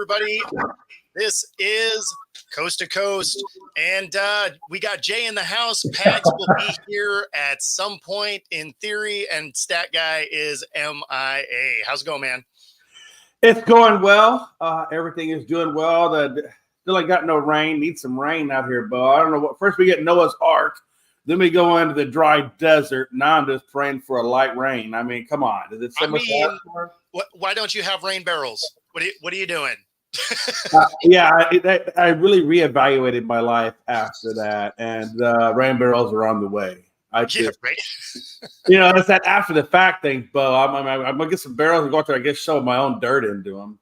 everybody? This is Coast to Coast, and we got Jay in the house. Pags will be here at some point in theory, and Stat Guy is MIA. How's it going, man? It's going well. Everything is doing well. Still ain't got no rain. Need some rain out here, Bo. I don't know what. First we get Noah's Ark, then we go into the dry desert. Now I'm just praying for a light rain. I mean, come on. Is it so much water? Why don't you have rain barrels? What are you doing? I really reevaluated my life after that, and rain barrels are on the way. It's that after the fact thing, Bo. I'm gonna get some barrels and go out there. I guess show my own dirt into them.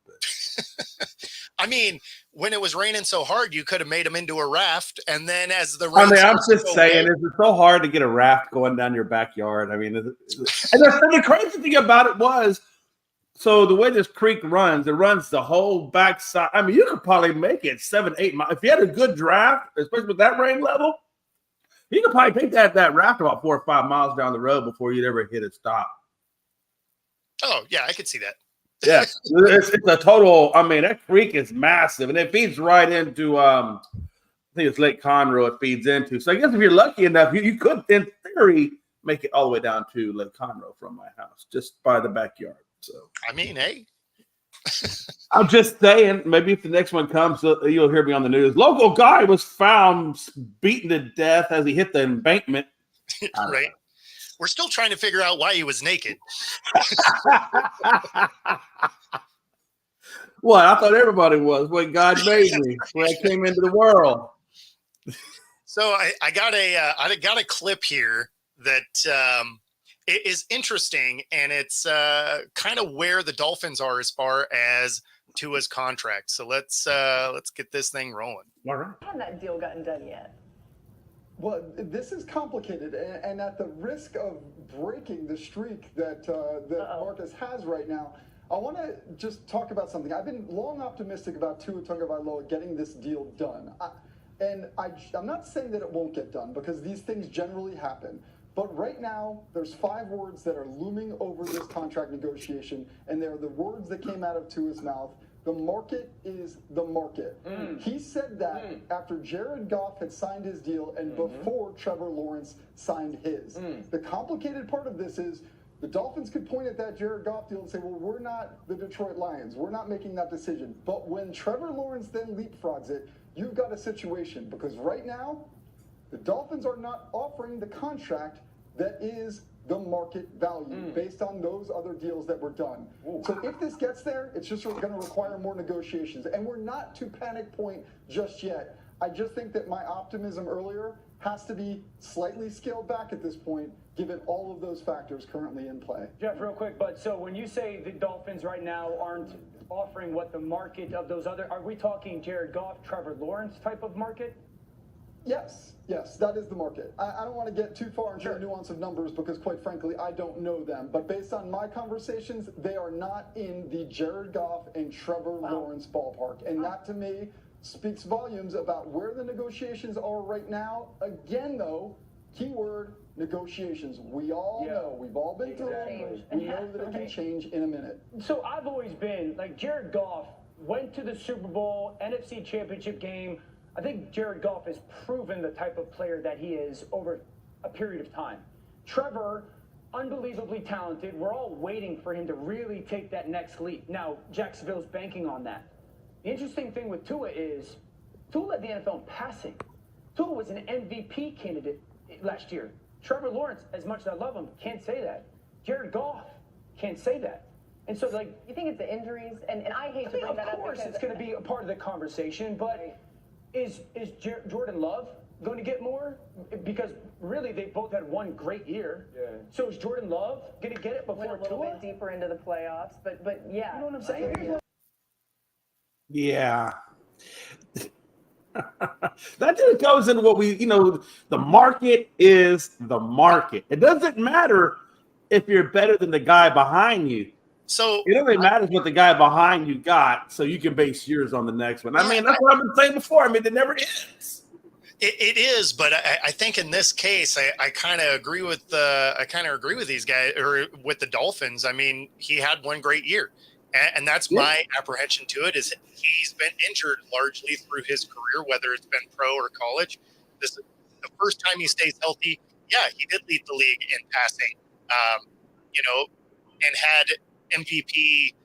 I mean, when it was raining so hard, you could have made them into a raft, and then as the rain. I'm just saying, it's so hard to get a raft going down your backyard. I mean, and the crazy thing about it was. So the way this creek runs, it runs the whole backside. I mean, you could probably make it 7-8 miles. If you had a good draft, especially with that rain level, you could probably take that raft about 4 or 5 miles down the road before you'd ever hit a stop. Oh, yeah, I could see that. Yeah, it's a total. I mean, that creek is massive, and it feeds right into, I think it's Lake Conroe it feeds into. So I guess if you're lucky enough, you could, in theory, make it all the way down to Lake Conroe from my house, just by the backyard. So I mean, hey, I'm just saying. Maybe if the next one comes, you'll hear me on the news. Local guy was found beaten to death as he hit the embankment. Right. We're still trying to figure out why he was naked. Well, I thought everybody was when God made me, when I came into the world. So I got a clip here that. It is interesting, and it's kind of where the Dolphins are as far as Tua's contract. So let's get this thing rolling. All right. Hasn't that deal gotten done yet? Well, this is complicated, and at the risk of breaking the streak that Marcus has right now, I want to just talk about something. I've been long optimistic about Tua Tagovailoa getting this deal done, I'm not saying that it won't get done because these things generally happen. But right now, there's 5 words that are looming over this contract negotiation, and they're the words that came out of Tua's mouth. The market is the market. He said that after Jared Goff had signed his deal and before Trevor Lawrence signed his. The complicated part of this is the Dolphins could point at that Jared Goff deal and say, well, we're not the Detroit Lions. We're not making that decision. But when Trevor Lawrence then leapfrogs it, you've got a situation because right now, the Dolphins are not offering the contract that is the market value based on those other deals that were done. Ooh. So if this gets there, it's just going to require more negotiations. And we're not to panic point just yet. I just think that my optimism earlier has to be slightly scaled back at this point, given all of those factors currently in play. Jeff, real quick, but so when you say the Dolphins right now aren't offering what the market of those other, are we talking Jared Goff, Trevor Lawrence type of market? Yes, that is the market. I don't want to get too far into the nuance of numbers because, quite frankly, I don't know them. But based on my conversations, they are not in the Jared Goff and Trevor Lawrence ballpark. And that, to me, speaks volumes about where the negotiations are right now. Again, though, keyword, negotiations. We all know. We've all been through it. We know that it can change in a minute. So I've always been, like, Jared Goff went to the Super Bowl, NFC Championship game. I think Jared Goff has proven the type of player that he is over a period of time. Trevor, unbelievably talented. We're all waiting for him to really take that next leap. Now, Jacksonville's banking on that. The interesting thing with Tua is Tua led the NFL in passing. Tua was an MVP candidate last year. Trevor Lawrence, as much as I love him, can't say that. Jared Goff can't say that. And so, like, you think it's the injuries? And I hate to bring that up. Of course, it's going to be a part of the conversation, but is Jordan Love going to get more? Because really, they both had one great year. Yeah. So is Jordan Love going to get it before Tua? A little bit deeper into the playoffs, but yeah. You know what I'm saying? Yeah. That just goes into what the market is the market. It doesn't matter if you're better than the guy behind you. So it only matters what the guy behind you got, so you can base yours on the next one. I mean, that's what I've been saying before. I mean, it never ends. It is, but I think in this case, I kind of agree with these guys or with the Dolphins. I mean, he had one great year. And that's Yeah. my apprehension to it. Is he's been injured largely through his career, whether it's been pro or college. This is the first time he stays healthy. Yeah, he did lead the league in passing, and had MVP,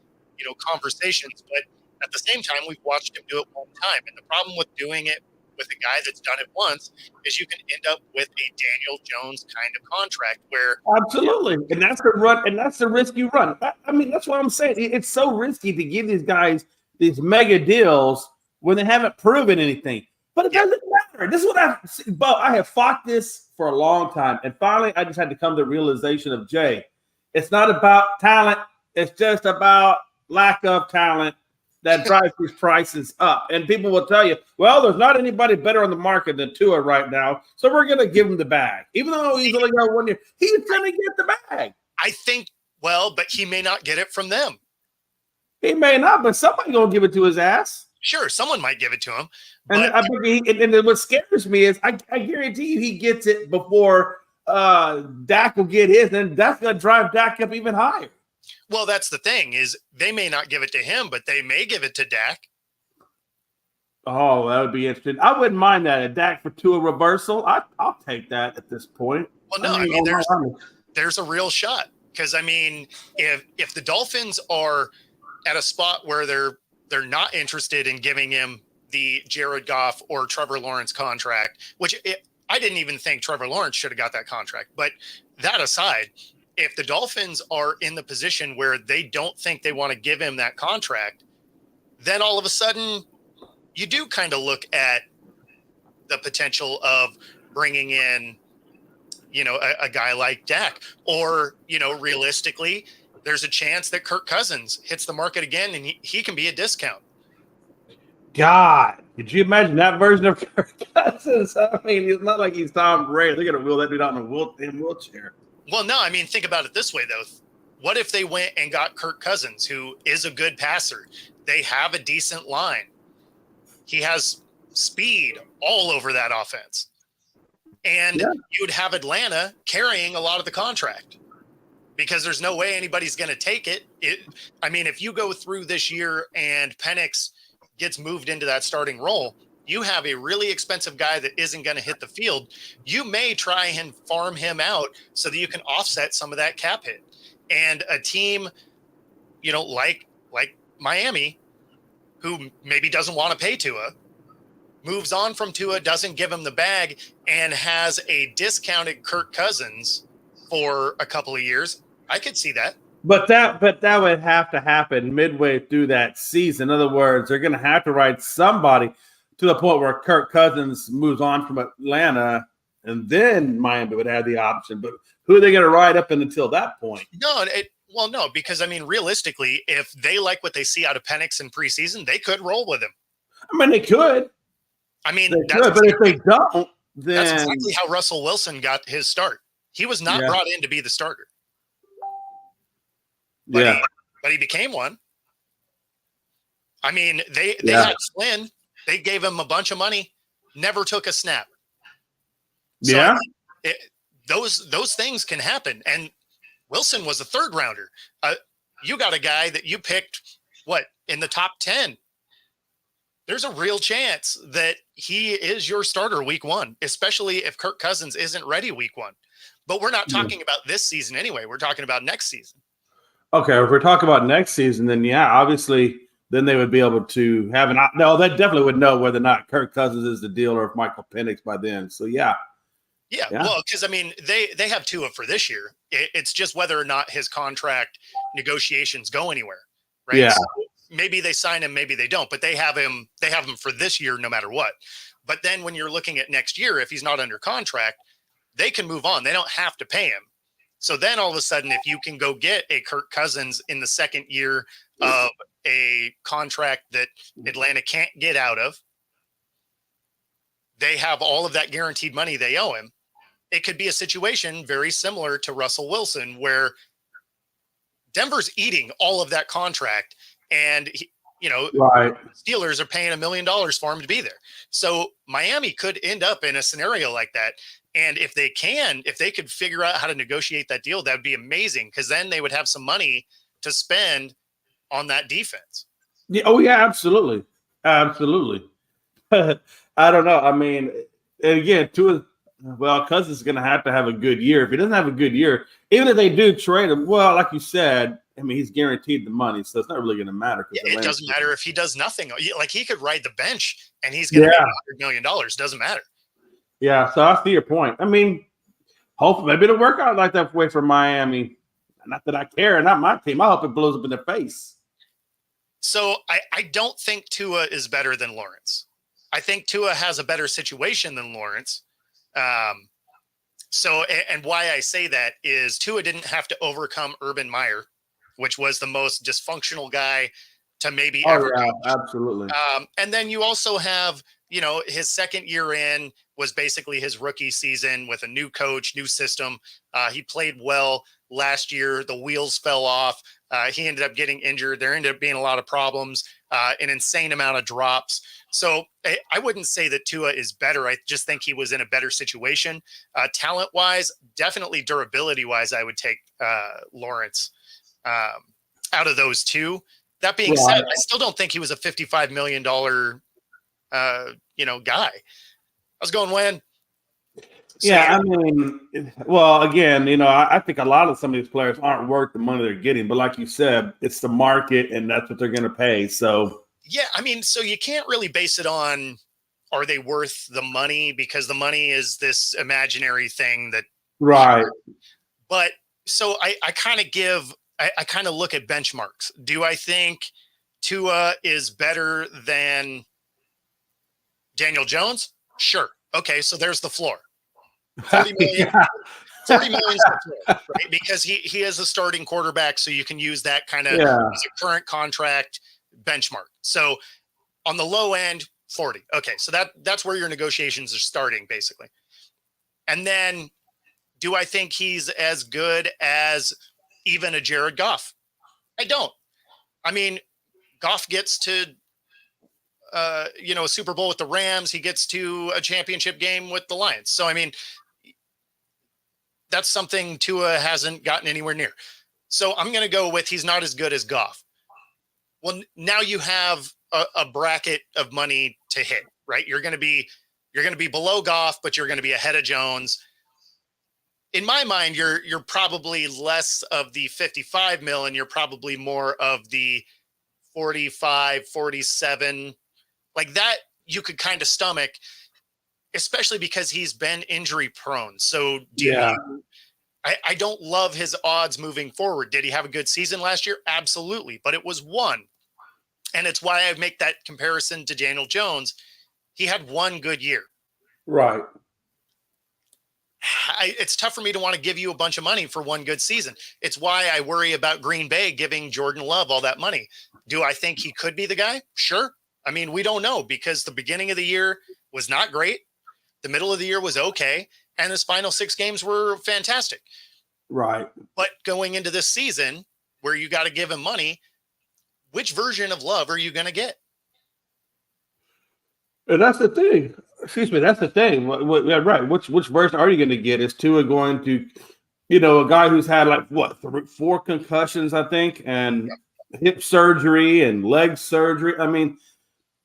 conversations. But at the same time, we've watched him do it one time. And the problem with doing it with a guy that's done it once is you can end up with a Daniel Jones kind of contract where Absolutely. And that's the run, and that's the risk you run. I mean, that's what I'm saying. It's so risky to give these guys these mega deals when they haven't proven anything. But it doesn't matter. This is what I have fought this for a long time. And finally, I just had to come to the realization of Jay. It's not about talent, it's just about lack of talent that drives these prices up. And people will tell you, well, there's not anybody better on the market than Tua right now, so we're going to give him the bag. Even though he's only got 1 year, he's going to get the bag. I think, but he may not get it from them. He may not, but somebody's going to give it to his ass. Sure, someone might give it to him. And But and what scares me is I guarantee you he gets it before Dak will get his, and that's going to drive Dak up even higher. well, that's the thing is they may not give it to him, but they may give it to Dak. Oh, that would be interesting. I wouldn't mind that. A Dak for Tua reversal. I'll take that at this point. Well, no, I mean there's a real shot because I mean if the Dolphins are at a spot where they're not interested in giving him the Jared Goff or Trevor Lawrence contract, I didn't even think Trevor Lawrence should have got that contract. But that aside, if the Dolphins are in the position where they don't think they want to give him that contract, then all of a sudden you do kind of look at the potential of bringing in, a guy like Dak, or, realistically, there's a chance that Kirk Cousins hits the market again and he can be a discount. God, could you imagine that version of Kirk Cousins? I mean, it's not like he's Tom Brady. They're going to wheel that dude out in a wheelchair. Well, no, I mean, think about it this way, though. What if they went and got Kirk Cousins, who is a good passer? They have a decent line. He has speed all over that offense. And you would have Atlanta carrying a lot of the contract because there's no way anybody's going to take it. If you go through this year and Penix gets moved into that starting role, you have a really expensive guy that isn't going to hit the field. You may try and farm him out so that you can offset some of that cap hit. And a team, like Miami, who maybe doesn't want to pay Tua, moves on from Tua, doesn't give him the bag, and has a discounted Kirk Cousins for a couple of years. I could see that. But that would have to happen midway through that season. In other words, they're going to have to ride somebody to the point where Kirk Cousins moves on from Atlanta, and then Miami would have the option. But who are they going to ride up until that point? No, because realistically, if they like what they see out of Penix in preseason, they could roll with him. I mean, they could. But if they don't, then that's exactly how Russell Wilson got his start. He was not brought in to be the starter. But he became one. I mean, they had Flynn. They gave him a bunch of money, never took a snap. So, those things can happen. And Wilson was a third rounder. You got a guy that you picked, in the top 10. There's a real chance that he is your starter week one, especially if Kirk Cousins isn't ready week one. But we're not talking about this season anyway. We're talking about next season. Okay, if we're talking about next season, then obviously, then they would be able to have they definitely would know whether or not Kirk Cousins is the deal or if Michael Penix by then. So Yeah. Well, because they have Tua for this year. It's just whether or not his contract negotiations go anywhere, right? Yeah. So maybe they sign him, maybe they don't, but they have him for this year no matter what. But then when you're looking at next year, if he's not under contract, they can move on. They don't have to pay him. So then all of a sudden, if you can go get a Kirk Cousins in the second year of a contract that Atlanta can't get out of, they have all of that guaranteed money they owe him. It could be a situation very similar to Russell Wilson where Denver's eating all of that contract and Steelers are paying $1 million for him to be there. So Miami could end up in a scenario like that. And if they could figure out how to negotiate that deal, that would be amazing because then they would have some money to spend on that defense. Yeah, oh yeah, absolutely, absolutely. I don't know. I mean, and again, Cousins is going to have a good year. If he doesn't have a good year, even if they do trade him, well, like you said, I mean, he's guaranteed the money, so it's not really going to matter. It doesn't matter if he does nothing. Like he could ride the bench and he's going to make $100 million. Doesn't matter. Yeah, so I see your point. I mean, hopefully maybe it'll work out like that way for Miami. Not that I care, not my team. I hope it blows up in their face. So I don't think Tua is better than Lawrence. I think Tua has a better situation than Lawrence. And why I say that is Tua didn't have to overcome Urban Meyer, which was the most dysfunctional guy to maybe ever. Yeah, absolutely. And then you also have, his second year in was basically his rookie season with a new coach, new system. He played well last year. The wheels fell off. He ended up getting injured. There ended up being a lot of problems, an insane amount of drops. So I wouldn't say that Tua is better. I just think he was in a better situation. Talent-wise, definitely durability-wise, I would take Lawrence out of those two. That being said, I still don't think he was a $55 million, guy. How's it going, Wayne? I mean, well, again, I think a lot of some of these players aren't worth the money they're getting. But like you said, it's the market, and that's what they're going to pay. So yeah, I mean, so you can't really base it on are they worth the money, because the money is this imaginary thing that right. But so I kind of look at benchmarks. Do I think Tua is better than Daniel Jones? Sure. Okay, so there's the floor. 40 million. 40 million is the floor, right? Because he is a starting quarterback, so you can use that kind of as a current contract benchmark. So on the low end, 40. Okay, so that's where your negotiations are starting, basically. And then do I think he's as good as even a Jared Goff? I don't. I mean, Goff gets to a Super Bowl with the Rams. He gets to a championship game with the Lions. So, I mean, that's something Tua hasn't gotten anywhere near. So I'm going to go with he's not as good as Goff. Well, now you have a bracket of money to hit, right? You're going to be below Goff, but you're going to be ahead of Jones. In my mind, you're probably less of the 55 mil, and you're probably more of the 45, 47, like that. You could kind of stomach, especially because he's been injury prone. So I don't love his odds moving forward. Did he have a good season last year? Absolutely. But it was one. And it's why I make that comparison to Daniel Jones. He had one good year. Right. It's tough for me to want to give you a bunch of money for one good season. It's why I worry about Green Bay giving Jordan Love all that money. Do I think he could be the guy? Sure. I mean, we don't know, because the beginning of the year was not great. The middle of the year was okay. And his final 6 games were fantastic. Right. But going into this season where you got to give him money, which version of Love are you going to get? And that's the thing. Excuse me. That's the thing. Right. Which version are you going to get? Is Tua going to, a guy who's had 4 concussions, I think, and hip surgery and leg surgery. I mean,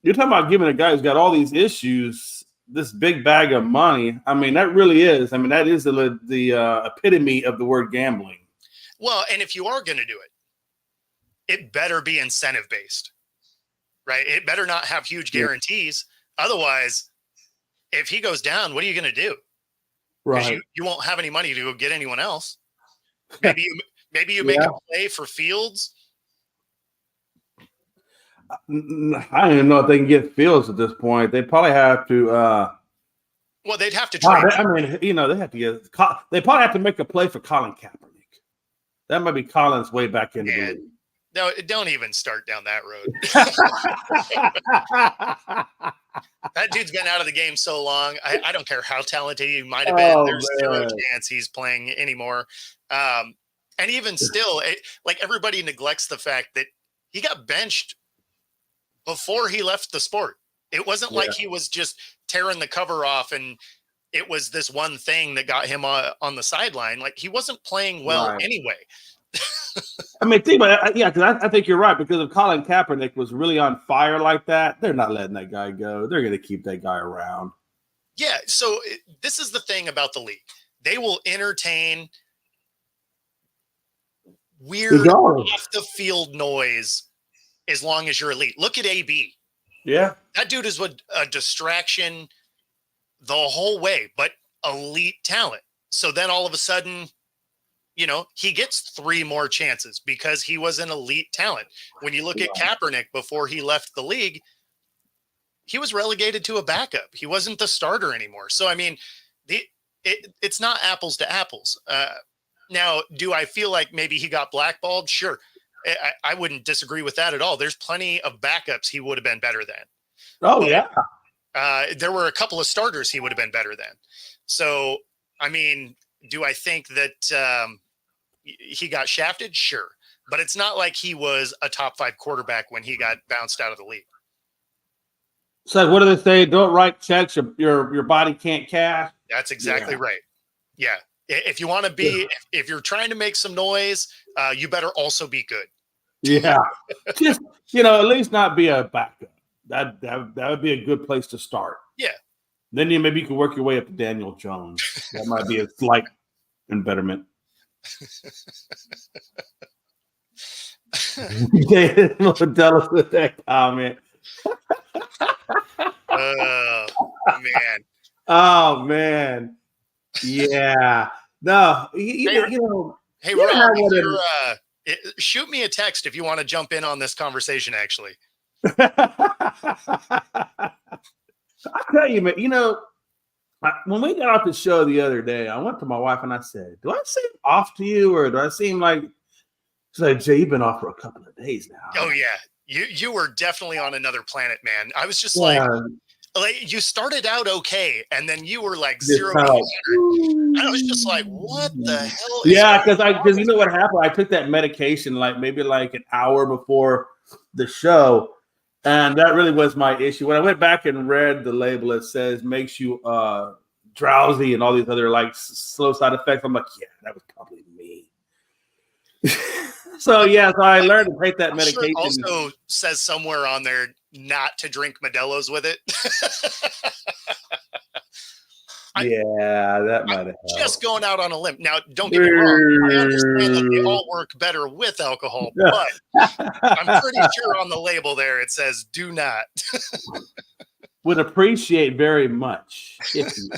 you're talking about giving a guy who's got all these issues this big bag of money. I mean, that really is. I mean, that is the epitome of the word gambling. Well, and if you are going to do it, it better be incentive based, right? It better not have huge guarantees. Otherwise, if he goes down, what are you going to do? Right. You won't have any money to go get anyone else. Maybe you make a play for Fields. I don't even know if they can get Fields at this point. They probably have to. Well, they'd have to trade. I mean, they have to get. They probably have to make a play for Colin Kaepernick. That might be Colin's way back into the league. No, don't even start down that road. That dude's been out of the game so long. I don't care how talented he might have been. There's zero chance he's playing anymore. And even still, everybody neglects the fact that he got benched before he left the sport. It wasn't like he was just tearing the cover off and it was this one thing that got him on the sideline. Like, he wasn't playing well anyway. I mean, think about it. Yeah, because I think you're right. Because if Colin Kaepernick was really on fire like that, they're not letting that guy go. They're going to keep that guy around. Yeah. So this is the thing about the league. They will entertain weird off the field noise as long as you're elite. Look at AB. Yeah. That dude is a distraction the whole way, but elite talent. So then all of a sudden, you know, he gets 3 more chances because he was an elite talent. When you look at Kaepernick before he left the league, he was relegated to a backup. He wasn't the starter anymore. So, I mean, it's not apples to apples. Now, do I feel like maybe he got blackballed? Sure. I wouldn't disagree with that at all. There's plenty of backups he would have been better than. Oh, yeah. There were a couple of starters he would have been better than. So, I mean, do I think that he got shafted? Sure. But it's not like he was a top 5 quarterback when he got bounced out of the league. So what do they say? Don't write checks. Your body can't cash. That's exactly right. Yeah. If you want to be, if you're trying to make some noise, you better also be good. Yeah. Just, you know, at least not be a backup. That would be a good place to start. Yeah. Then maybe you can work your way up to Daniel Jones. That might be a slight embetterment. Tell us with that comment. Man. Oh man. Yeah. No. You know. Hey, Rob, shoot me a text if you want to jump in on this conversation. Actually. I tell you, man. You know, when we got off the show the other day, I went to my wife and I said, "Do I seem off to you, or do I seem like?" She's like, "Jay, you've been off for a couple of days now." Oh yeah, you were definitely on another planet, man. I was just like you started out okay, and then you were like 0 to 100. I was just like, "What the hell?" Yeah, because you know what happened? I took that medication maybe an hour before the show. And that really was my issue. When I went back and read the label, it says makes you drowsy and all these other slow side effects. I'm like, yeah, that was probably me. So I learned to take that medication. Sure it also says somewhere on there not to drink Modelo's with it. That might have helped. Just going out on a limb. Now, don't get me wrong. I understand that they all work better with alcohol, but I'm pretty sure on the label there it says "do not." Would appreciate very much if you.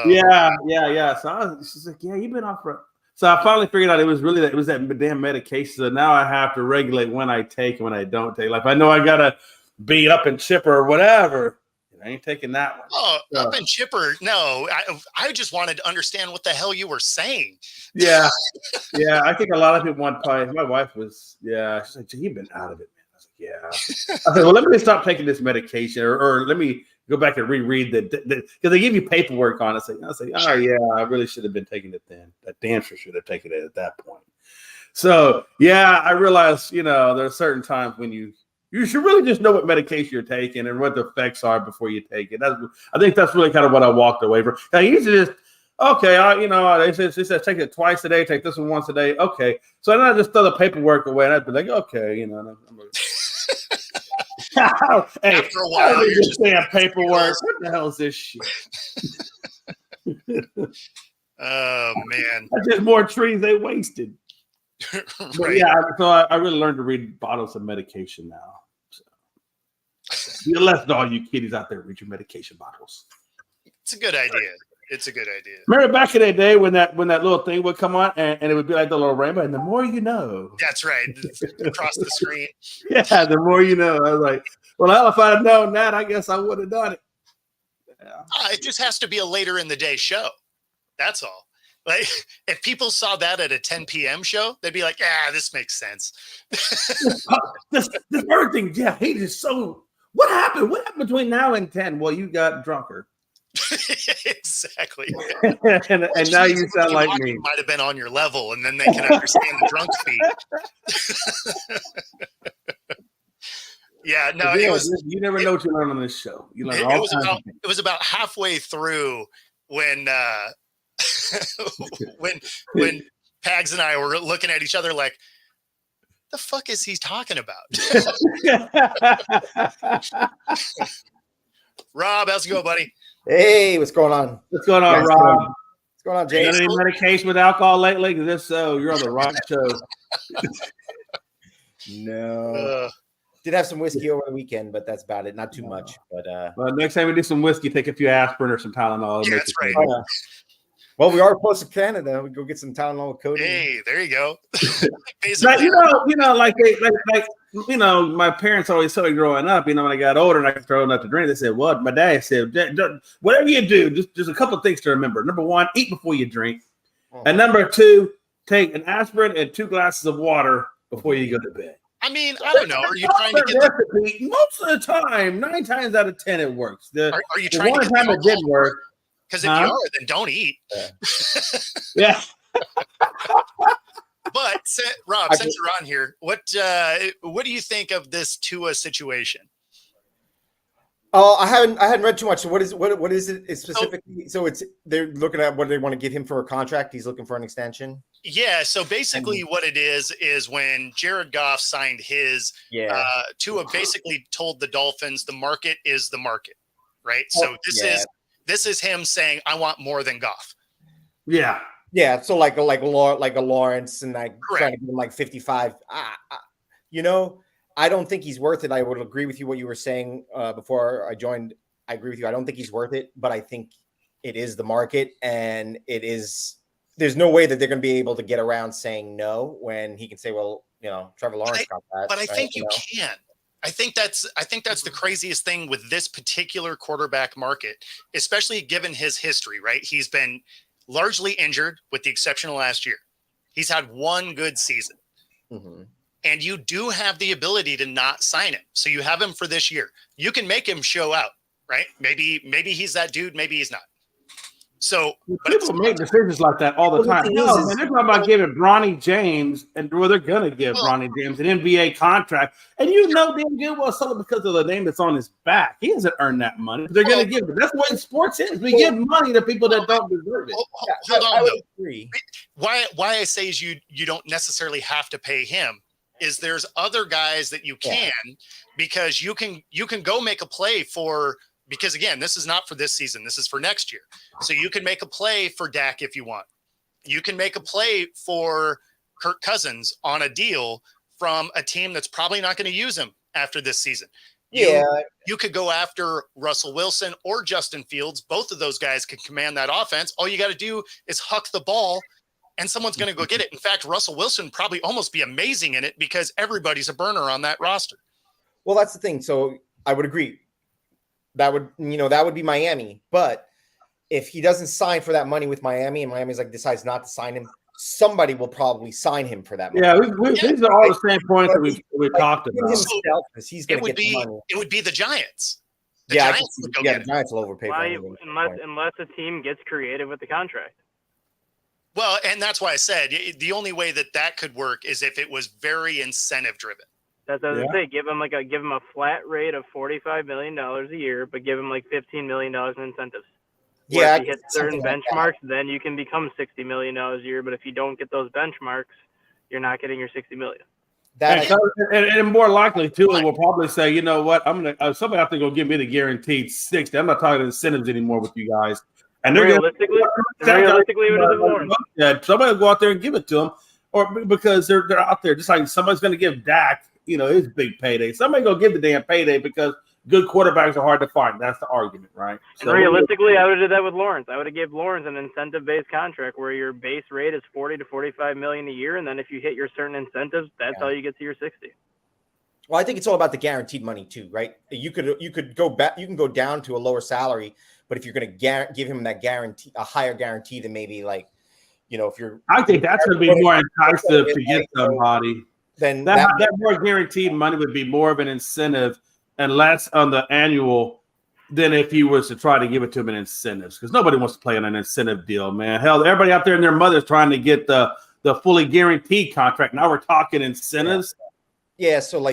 Yeah. So she's like, "Yeah, you've been off for." So I finally figured out it was that damn medication. So now I have to regulate when I take and when I don't take. Like if I know I gotta be up and chipper or whatever. I ain't taking that one. Oh, up and chipper. No, I just wanted to understand what the hell you were saying. Yeah. I think a lot of people want to my wife was, she's like, you've been out of it, man. I was like, yeah. I said, well, let me stop taking this medication or let me go back and reread because they give you paperwork on it. I say, oh, yeah, I really should have been taking it then. That damn sure should have taken it at that point. So, I realized, there are certain times when you should really just know what medication you're taking and what the effects are before you take it. I think that's really kind of what I walked away from. I usually just, they said take it twice a day, take this one once a day. Okay. So then I just throw the paperwork away and I'd be like, okay, hey, after a while, you're just saying paperwork. What the hell is this shit? Oh, man. That's just more trees they wasted. Right. So I really learned to read bottles of medication now. So, let's all you kiddies out there read your medication bottles. It's a good idea. It's a good idea. Remember back in the day when that little thing would come on and it would be like the little rainbow, and the more you know. That's right. Across the screen. Yeah, the more you know. I was like, well, if I'd known that, I guess I would have done it. Yeah. It just has to be a later in the day show. That's all. Like if people saw that at a 10 p.m. show, they'd be like, this makes sense. this bird thing, yeah, he is so. What happened? What happened between now and 10? Well, you got drunker. Exactly. and now you sound like me. Might have been on your level, and then they can understand the drunk speak. Yeah, no, it was. You never know what you learn on this show. You learn all kinds of things. It was about halfway through when Pags and I were looking at each other like, the fuck is he talking about? Rob, how's it going, buddy? Hey, what's going on? What's going on, Yes, Rob? What's going on, You got Jay? any medication with alcohol lately? Because if so, you're on the right show. No. Uh, Did have some whiskey over the weekend, but that's about it. Not too much. But Well, next time we do some whiskey, take a few aspirin or some Tylenol. Yeah, that's right. well, we are close to Canada. We go get some Tylenol with Cody. hey, there you go. Like, Basically, my parents always told me growing up, when I got older and I was throwing up to drink, they said, "What?" My dad said, "Whatever you do, just a couple of things to remember. Number one, eat before you drink, and number two, take an aspirin and 2 glasses of water before you go to bed." I mean, I don't know. Are you trying to get the, recipe? Most of the time, 9 times out of 10, it works. are you The trying to one get the time it didn't work. Because if Huh? you are, then don't eat. Yeah. But Rob, I since you're on here, what do you think of this Tua situation? Oh, I hadn't read too much. So what is it specifically? So they're looking at what they want to give him for a contract. He's looking for an extension. Yeah, so basically what it is when Jared Goff signed his, Tua basically told the Dolphins the market is the market, right? So this is him saying, I want more than Goff. Yeah. Yeah, so like a Lawrence and like Correct. trying to give him like 55. I don't think he's worth it. I would agree with you what you were saying before I joined. I agree with you. I don't think he's worth it, but I think it is the market, and it is. There's no way that they're going to be able to get around saying no when he can say, "Well, Trevor Lawrence got that." But I think you know? can. I think that's the craziest thing with this particular quarterback market, especially given his history, right? He's been largely injured with the exception of last year. He's had one good season. Mm-hmm. And you do have the ability to not sign him. So you have him for this year. You can make him show out, right? Maybe he's that dude, maybe he's not. So People make decisions like that all the time. No, man, they're talking about giving Bronny James, and they're going to give Bronny James an NBA contract. And damn good well, solely because of the name that's on his back. He hasn't earned that money. They're going to give it. That's what sports is. We give money to people that don't deserve it. Hold on, I would though. agree. Why I say is you don't necessarily have to pay him is there's other guys that you can because you can go make a play for. Because again, this is not for this season. This is for next year. So you can make a play for Dak if you want. You can make a play for Kirk Cousins on a deal from a team that's probably not going to use him after this season. You could go after Russell Wilson or Justin Fields. Both of those guys can command that offense. All you got to do is huck the ball and someone's going to go get it. In fact, Russell Wilson probably almost be amazing in it because everybody's a burner on that roster. Well, that's the thing. So I would agree. That would be Miami. But if he doesn't sign for that money with Miami and Miami's decides not to sign him, somebody will probably sign him for that money. Yeah, these are all the same points that we've talked about. He's going to get the money. It would be the Giants. The Giants will overpay for him. Unless a team gets creative with the contract. Well, and that's why I said the only way that could work is if it was very incentive driven. That's what I say. Give him a flat rate of $45 million a year, but give him like $15 million in incentives. If you hit certain benchmarks, then you can become $60 million a year. But if you don't get those benchmarks, you're not getting your $60 million. And more likely, Tua will probably say, you know what, I'm gonna somebody have to go give me the guaranteed 60. I'm not talking incentives anymore with you guys. And they're realistically, Lawrence. Yeah, somebody will go out there and give it to them, or because they're out there just like somebody's going to give Dak, his big payday. Somebody go give the damn payday because good quarterbacks are hard to find. That's the argument, right? So realistically, I would have did that with Lawrence. I would have given Lawrence an incentive-based contract where your base rate is $40 to $45 million a year, and then if you hit your certain incentives, that's how you get to your 60. Well, I think it's all about the guaranteed money too, right? You could go back, you can go down to a lower salary, but if you're going to give him that guarantee, a higher guarantee than maybe if you're, I think that's going to be more enticing to get somebody. Then that more guaranteed money would be more of an incentive and less on the annual than if he was to try to give it to him in incentives, because nobody wants to play on an incentive deal, man. Hell, everybody out there and their mother's trying to get the fully guaranteed contract. Now we're talking incentives. Yeah, so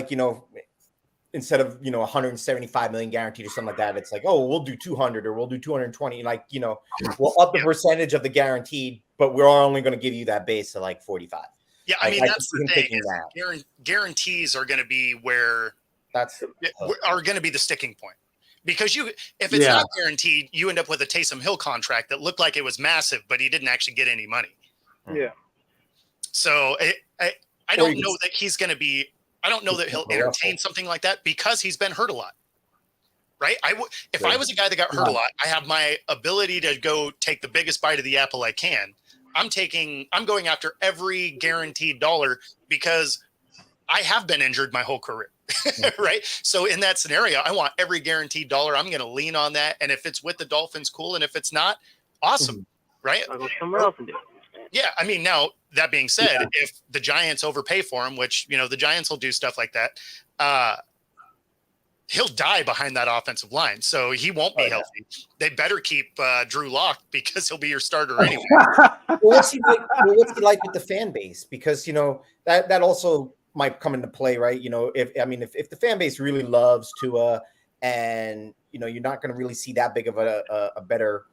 instead of 175 million guaranteed or something like that, it's like, oh, we'll do 200 or we'll do 220. We'll up the percentage of the guaranteed, but we're only going to give you that base of like 45. Yeah, I mean, I that's the can see him thing. thinking Is guarantees are going to be where are going to be the sticking point. Because if it's not guaranteed, you end up with a Taysom Hill contract that looked like it was massive, but he didn't actually get any money. Yeah. So I don't know that he's going to be. I don't know that he'll entertain something like that because he's been hurt a lot. Right? If I was a guy that got hurt a lot, I have my ability to go take the biggest bite of the apple I can. I'm going after every guaranteed dollar because I have been injured my whole career. Right. So in that scenario, I want every guaranteed dollar. I'm going to lean on that. And if it's with the Dolphins, cool. And if it's not, awesome. Right. I'll go somewhere else and do it. Yeah. I mean, now that being said, if the Giants overpay for him, which, the Giants will do stuff like that, he'll die behind that offensive line. So he won't be healthy. They better keep Drew Lock because he'll be your starter anyway. What's he like with the fan base? Because, that also might come into play, right? If the fan base really loves Tua and, you're not going to really see that big of a better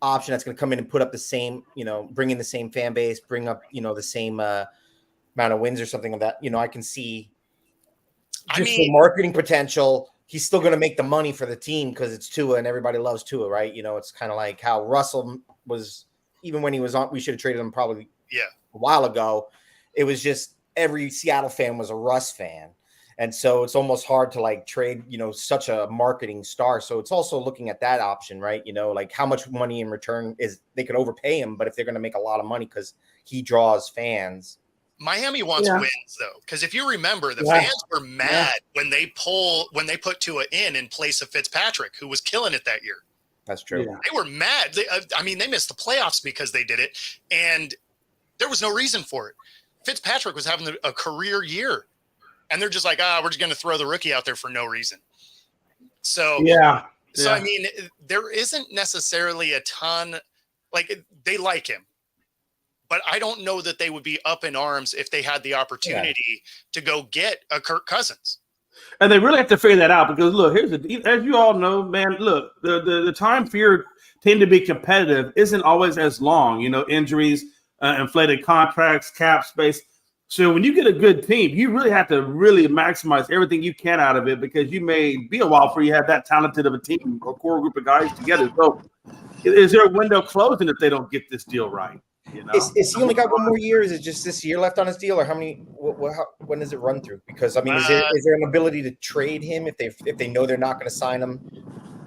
option that's going to come in and put up the same, bring in the same fan base, bring up, the same amount of wins or something of that, I can see the marketing potential. He's still going to make the money for the team because it's Tua and everybody loves Tua, right? It's kind of like how Russell was, even when he was on, we should have traded him probably a while ago. It was just every Seattle fan was a Russ fan. And so it's almost hard to trade, such a marketing star. So it's also looking at that option, right? Like how much money in return is they could overpay him, but if they're going to make a lot of money because he draws fans. Miami wants wins though. Because if you remember, the fans were mad when they put Tua in place of Fitzpatrick, who was killing it that year. That's true. Yeah. They were mad. They missed the playoffs because they did it. And there was no reason for it. Fitzpatrick was having a career year. And they're just like, we're just going to throw the rookie out there for no reason. So, I mean, there isn't necessarily a ton, they like him. But I don't know that they would be up in arms if they had the opportunity to go get a Kirk Cousins. And they really have to figure that out because, look, as you all know, man, look, the time for your team to be competitive isn't always as long, injuries, inflated contracts, cap space. So when you get a good team, you really have to really maximize everything you can out of it because you may be a while before you have that talented of a team or core group of guys together. So is there a window closing if they don't get this deal right? Is he only got one more year? Is it just this year left on his deal, or how many? When does it run through? Because is there an ability to trade him if they know they're not going to sign him?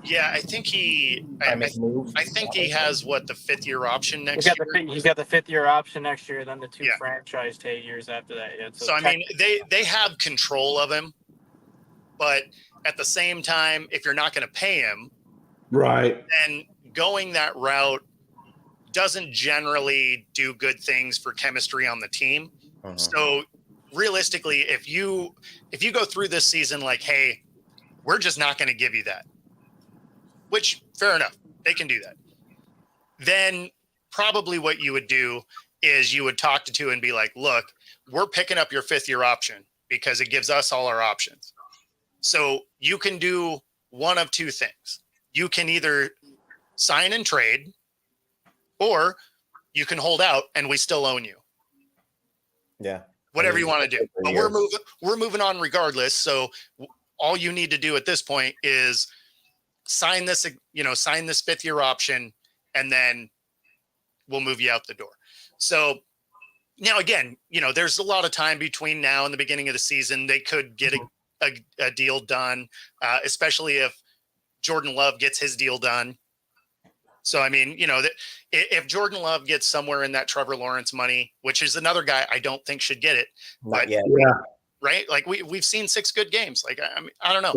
Yeah, I think he has the 5th-year option next year. He's got the 5th-year option next year, then the 2 franchise tag years after that. Yeah, so I mean, they have control of him, but at the same time, if you're not going to pay him, right, then going that route doesn't generally do good things for chemistry on the team. Uh-huh. So realistically, if you go through this season like, hey, we're just not going to give you that, which fair enough, they can do that. Then probably what you would do is you would talk to Tua and be like, look, we're picking up your 5th-year option because it gives us all our options. So you can do one of 2 things. You can either sign and trade, or you can hold out and we still own you. Yeah. Whatever you want to do. But we're moving on regardless. So all you need to do at this point is sign this 5th-year option, and then we'll move you out the door. So now again, there's a lot of time between now and the beginning of the season. They could get a deal done, especially if Jordan Love gets his deal done. So, I mean, if Jordan Love gets somewhere in that Trevor Lawrence money, which is another guy I don't think should get it, but right? Like we've seen 6 good games. Like, I mean, I don't know,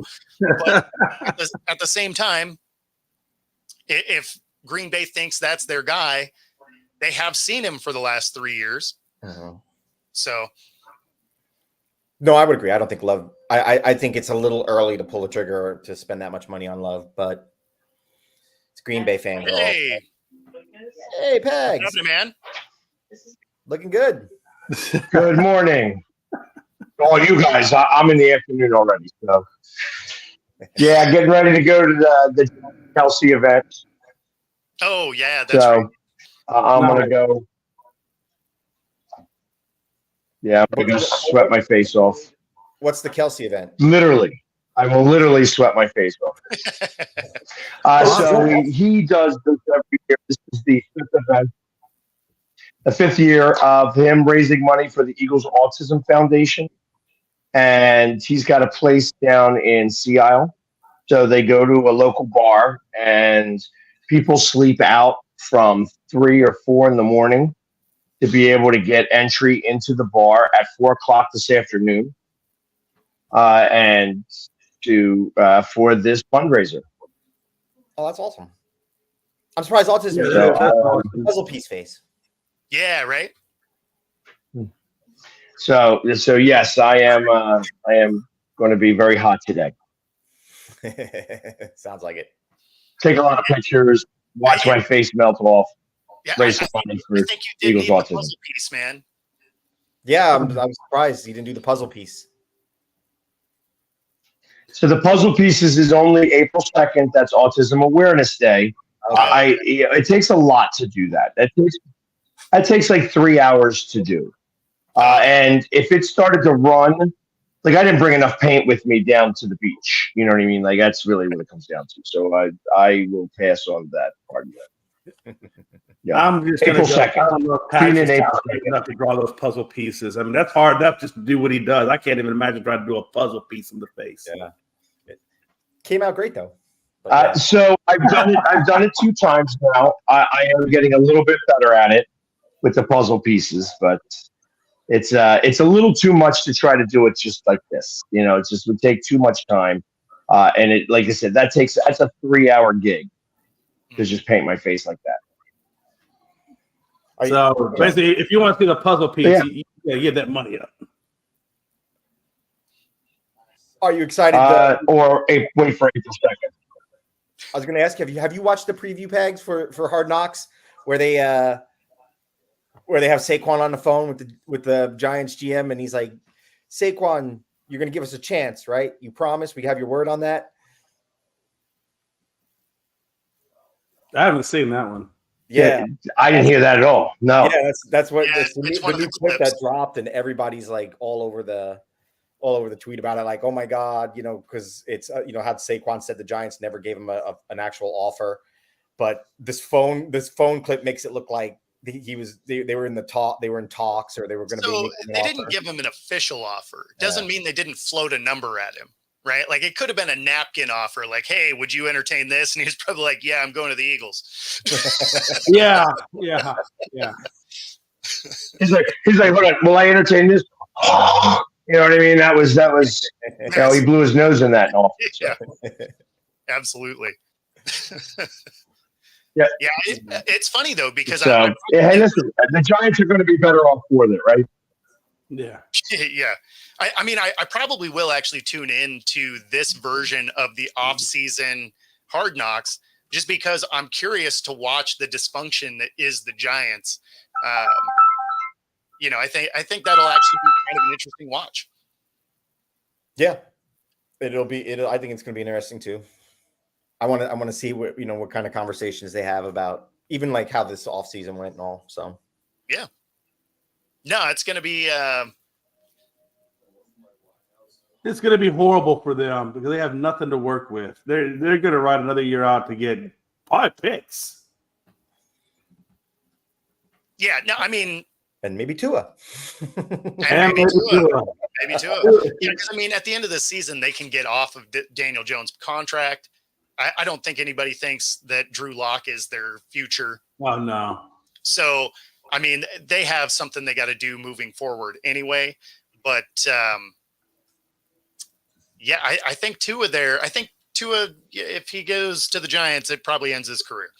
but at the same time, if Green Bay thinks that's their guy, they have seen him for the last 3 years. Uh-huh. So. No, I would agree. I don't think Love, I think it's a little early to pull the trigger or to spend that much money on Love, but it's Green Bay fans. Hey, Pegs. What's up, man? Looking good. Good morning. All you guys, I'm in the afternoon already. So, yeah, getting ready to go to the Kelsey event. Oh, yeah, that's right. I'm going to go Yeah, I'm gonna sweat my face off. What's the Kelsey event? Literally, I will literally sweat my face off. So he does this every year. This is the fifth event, the 5th year of him raising money for the Eagles Autism Foundation, and he's got a place down in Sea Isle. So they go to a local bar, and people sleep out from 3 or 4 in the morning to be able to get entry into the bar at 4 o'clock this afternoon, and for this fundraiser. Oh, that's awesome. I'm surprised autism is puzzle piece face. Yeah, right. So yes, I am going to be very hot today. Sounds like it. Take a lot of pictures, watch my face melt off. Yeah, raise money for I think you did Eagles need the Autism. puzzle piece, man. Yeah, I'm surprised he didn't do the puzzle piece. So the puzzle pieces is only April 2nd. That's Autism Awareness Day. Okay. It takes a lot to do that. That takes like 3 hours to do. And if it started to run, like I didn't bring enough paint with me down to the beach. You know what I mean? Like that's really what it comes down to. So I will pass on that part of it. Yeah. I'm just going April to 2nd. I don't know if Pat's is talented enough to draw those puzzle pieces. I mean, that's hard enough just to do what he does. I can't even imagine trying to do a puzzle piece in the face. Yeah. It came out great though. But, So I've done it 2 times now. I am getting a little bit better at it with the puzzle pieces, but it's a little too much to try to do it just like this. You know, it just would take too much time. And it, like I said, that's a 3-hour gig to just paint my face like that. So basically, if you want to see the puzzle piece, you gotta give that money up. Are you excited? Wait for April 2nd. I was going to ask, have you watched the preview pegs for Hard Knocks where they have Saquon on the phone with the Giants GM, and he's like, Saquon, you're going to give us a chance, right? You promise? We have your word on that? I haven't seen that one. Yeah, I didn't hear that at all. No. Yeah, that's what it's the one of new the clip clips. that dropped, and everybody's like all over the tweet about it, like, oh my god, because it's how Saquon said the Giants never gave him an actual offer, but this phone clip makes it look like they were in talks, or they were going to be. So they didn't give him an official offer. Doesn't mean they didn't float a number at him, right? Like it could have been a napkin offer, like, hey, would you entertain this? And he was probably like, yeah, I'm going to the Eagles. Yeah. He's like, hold on, will I entertain this? You know what I mean? That was he blew his nose in that offer. Yeah, absolutely. Yeah. It's funny though because Listen, the Giants are going to be better off for it, right? Yeah. Yeah. I mean, I probably will actually tune in to this version of the off-season Hard Knocks just because I'm curious to watch the dysfunction that is the Giants. I think that'll actually be kind of an interesting watch. Yeah, I think it's going to be interesting too. I want to see what kind of conversations they have about even like how this offseason went and all. So yeah, no, it's going to be. It's going to be horrible for them because they have nothing to work with. They're going to ride another year out to get 5 picks. Yeah, no, I mean. And maybe Tua. Maybe Tua. Yeah, I mean, at the end of the season, they can get off of Daniel Jones' contract. I don't think anybody thinks that Drew Lock is their future. Oh, no. So, I mean, they have something they got to do moving forward anyway. But, yeah, I think Tua there. I think Tua, if he goes to the Giants, it probably ends his career.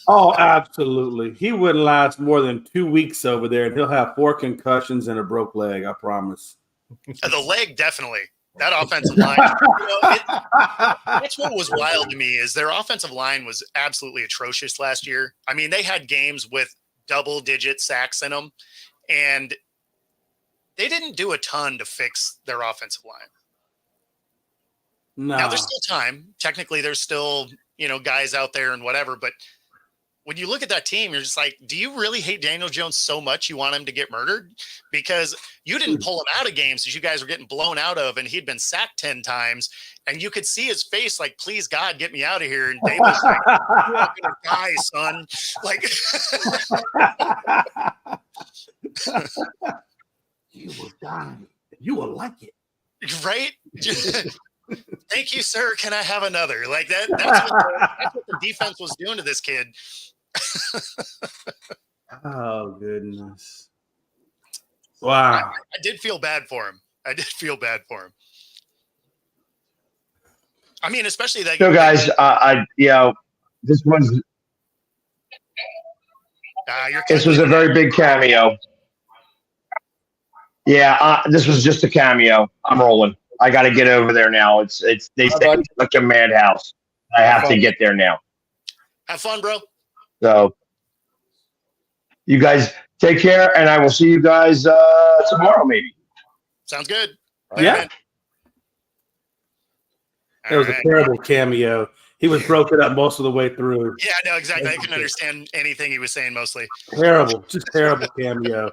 Oh, absolutely. He wouldn't last more than 2 weeks over there, and he'll have 4 concussions and a broke leg, I promise. The leg, definitely. That offensive line. That's what was wild to me is their offensive line was absolutely atrocious last year. I mean, they had games with double-digit sacks in them, and they didn't do a ton to fix their offensive line. No. Now, there's still time. Technically, there's still, guys out there and whatever, but when you look at that team, you're just like, do you really hate Daniel Jones so much you want him to get murdered? Because you didn't pull him out of games that you guys were getting blown out of, and he'd been sacked 10 times, and you could see his face like, please, God, get me out of here. And Dave was like, you're not going to die, son. Like, you will die. You will like it. Right? Thank you, sir. Can I have another? Like that's what the defense was doing to this kid. Oh, goodness. Wow. I did feel bad for him. I mean, especially that. So, guys, this was a very big cameo. Yeah, this was just a cameo. I'm rolling. I got to get over there now. They say it's like a madhouse. I have to get there now. Have fun, bro. So, you guys take care, and I will see you guys tomorrow, maybe. Sounds good. Yeah. It was a terrible cameo. He was broken up most of the way through. Yeah, no, exactly. I couldn't understand anything he was saying mostly. Terrible, just terrible cameo.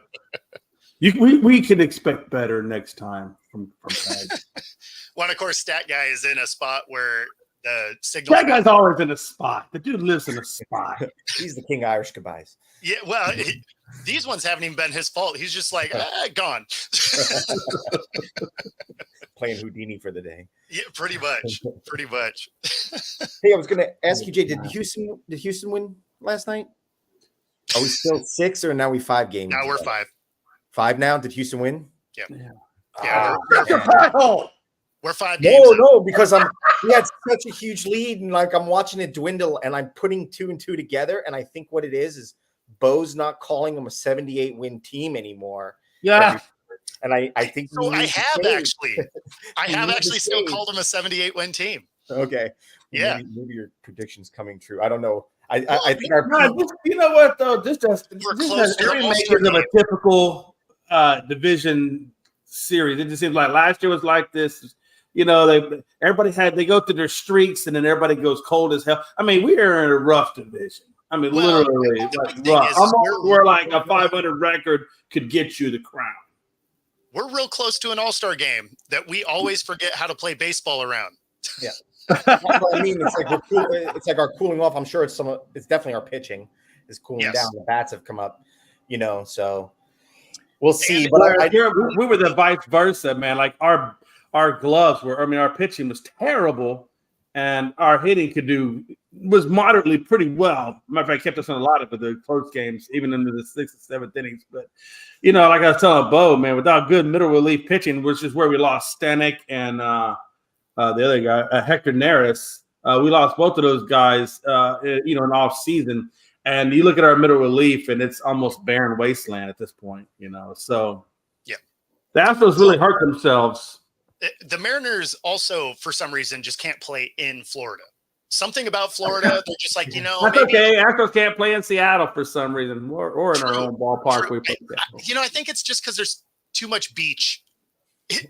We can expect better next time from Pags. Well, of course, Stat Guy is in a spot where the signal. That guy's always in a spot. The dude lives in a spot. He's the king of Irish goodbyes. Yeah, well, these ones haven't even been his fault. He's just like, gone. Playing Houdini for the day. Yeah, pretty much. Hey, I was going to ask you, Jay, did Houston win last night? Are we still 6 or now we 5 games? Now we're 5. 5 now? Did Houston win? Yeah. We're 5 games. No, because we had such a huge lead, and like I'm watching it dwindle, and I'm putting 2 and 2 together, and I think what it is Bo's not calling them a 78-win team anymore. Yeah. And I think so. I have actually still called them a 78-win team. Okay. Yeah. Maybe your prediction's coming true. I don't know. I think you know what though? This has close to every the makers of a typical division series. It just seems like last year was like this. You know, they go through their streaks and then everybody goes cold as hell. I mean, we are in a rough division. I mean, literally rough. Almost where like a 500 record could get you the crown. We're real close to an all-star game that we always forget how to play baseball around. Yeah. I mean, it's like our cooling off. I'm sure it's definitely our pitching is cooling down. The bats have come up, so we'll see. But we were the vice versa, man. Like our gloves our pitching was terrible and our hitting was moderately pretty well. Matter of fact, kept us in a lot of the close games, even into the 6th and 7th innings. But, like I was telling Bo, man, without good middle relief pitching, which is where we lost Stanek and the other guy, Hector Neris. We lost both of those guys, in off season. And you look at our middle relief, and it's almost barren wasteland at this point, So, yeah, the Astros really hurt themselves. The Mariners also, for some reason, just can't play in Florida. Something about Florida, they're just like, That's okay. Astros can't play in Seattle for some reason, or in our own ballpark. I think it's just because there's too much beach. Like,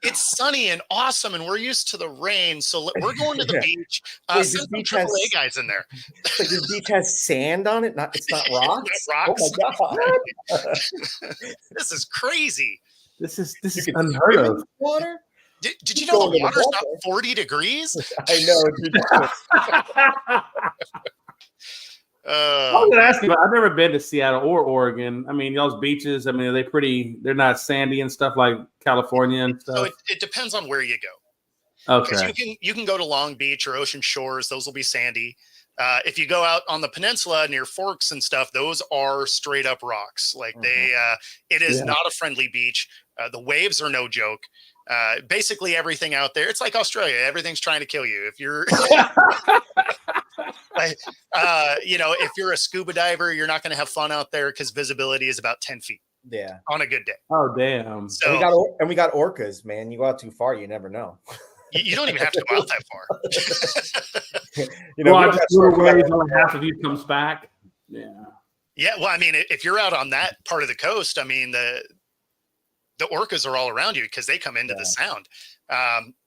it's sunny and awesome, and we're used to the rain, so we're going to the beach. Send some AAA guys in there. Like this beach has sand on it. It's not rocks. Rocks. Oh my god! This is crazy. This is unheard of. Water. Did you know the water's not 40 degrees? I know. I was going to ask you, I've never been to Seattle or Oregon. I mean, those beaches, they're not sandy and stuff like California and stuff. So it depends on where you go. Okay. You can go to Long Beach or Ocean Shores. Those will be sandy. If you go out on the peninsula near Forks and stuff, those are straight up rocks. Like it is not a friendly beach. The waves are no joke. Basically everything out there, it's like Australia. Everything's trying to kill you. If you're, if you're a scuba diver, you're not going to have fun out there because visibility is about 10 feet. Yeah. On a good day. Oh, damn. So we got orcas, man. You go out too far, you never know. You don't even have to go out that far. Only half of you comes back. Yeah. Yeah. Well, I mean, if you're out on that part of the coast, I mean, the orcas are all around you because they come into the sound.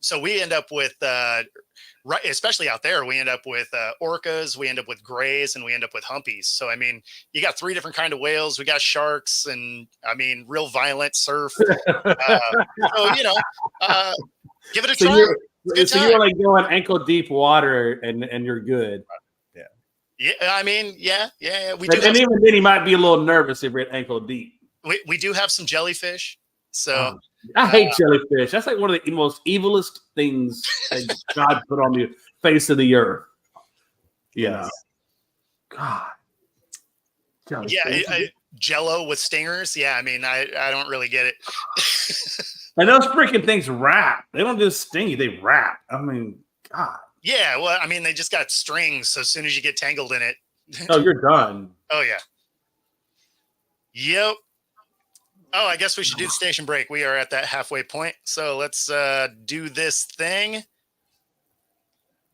So we end up with, right, especially out there, we end up with orcas, we end up with grays, and we end up with humpies. So, I mean, you got 3 different kind of whales. We got sharks and, I mean, real violent surf. So, give it a try. You're like going ankle deep water and you're good. Yeah, I mean, yeah. We And do even then, he might be a little nervous if you're at ankle deep. we do have some jellyfish. So I hate jellyfish. That's like one of the most evilest things that God put on the face of the earth. Yeah. God. Yeah, Jello with stingers. Yeah, I mean, I don't really get it. And those freaking things wrap. They don't just sting you; they wrap. I mean, God. Yeah, well, I mean, they just got strings. So as soon as you get tangled in it, Oh, you're done. oh yeah. Yep. Oh, I guess we should do the station break. We are at that halfway point. So let's do this thing.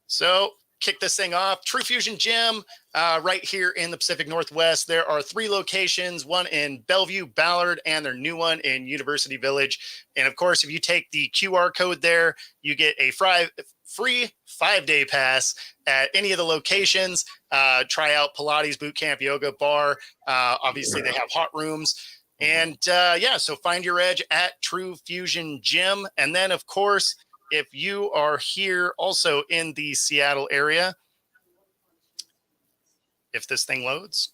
So kick this thing off. True Fusion Gym, right here in the Pacific Northwest. There are 3 locations, one in Bellevue, Ballard, and their new one in University Village. And of course, if you take the QR code there, you get a free 5-day pass at any of the locations. Try out Pilates, boot camp, yoga, bar. Obviously, they have hot rooms. And so find your edge at True Fusion Gym. And then, of course, if you are here also in the Seattle area, if this thing loads,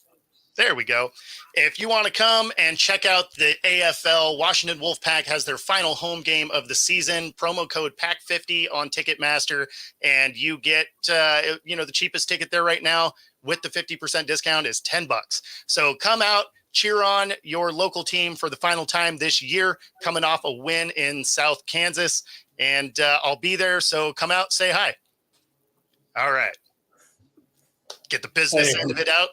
there we go. If you want to come and check out the AFL, Washington Wolfpack has their final home game of the season. Promo code PACK50 on Ticketmaster, and you get the cheapest ticket there right now with the 50% discount is $10. So come out, cheer on your local team for the final time this year, coming off a win in South Kansas. And I'll be there, so come out, say hi. All right. Get the business end of it out.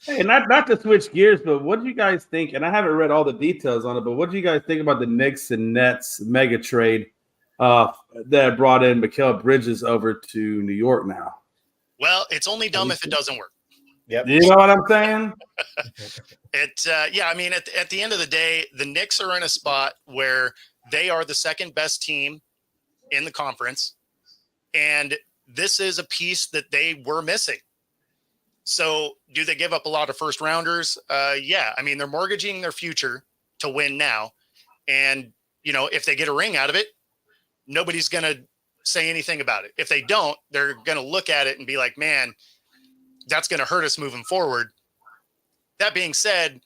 Hey, not to switch gears, but what do you guys think? And I haven't read all the details on it, but what do you guys think about the Knicks and Nets mega trade that brought in Mikal Bridges over to New York now? Well, it's only dumb if it doesn't work. Yep. You know what I'm saying? I mean, at the end of the day, the Knicks are in a spot where they are the second best team in the conference, and this is a piece that they were missing. So do they give up a lot of first rounders? Yeah. I mean, they're mortgaging their future to win now. And, if they get a ring out of it, nobody's going to say anything about it. If they don't, they're going to look at it and be like, man, that's going to hurt us moving forward. That being said,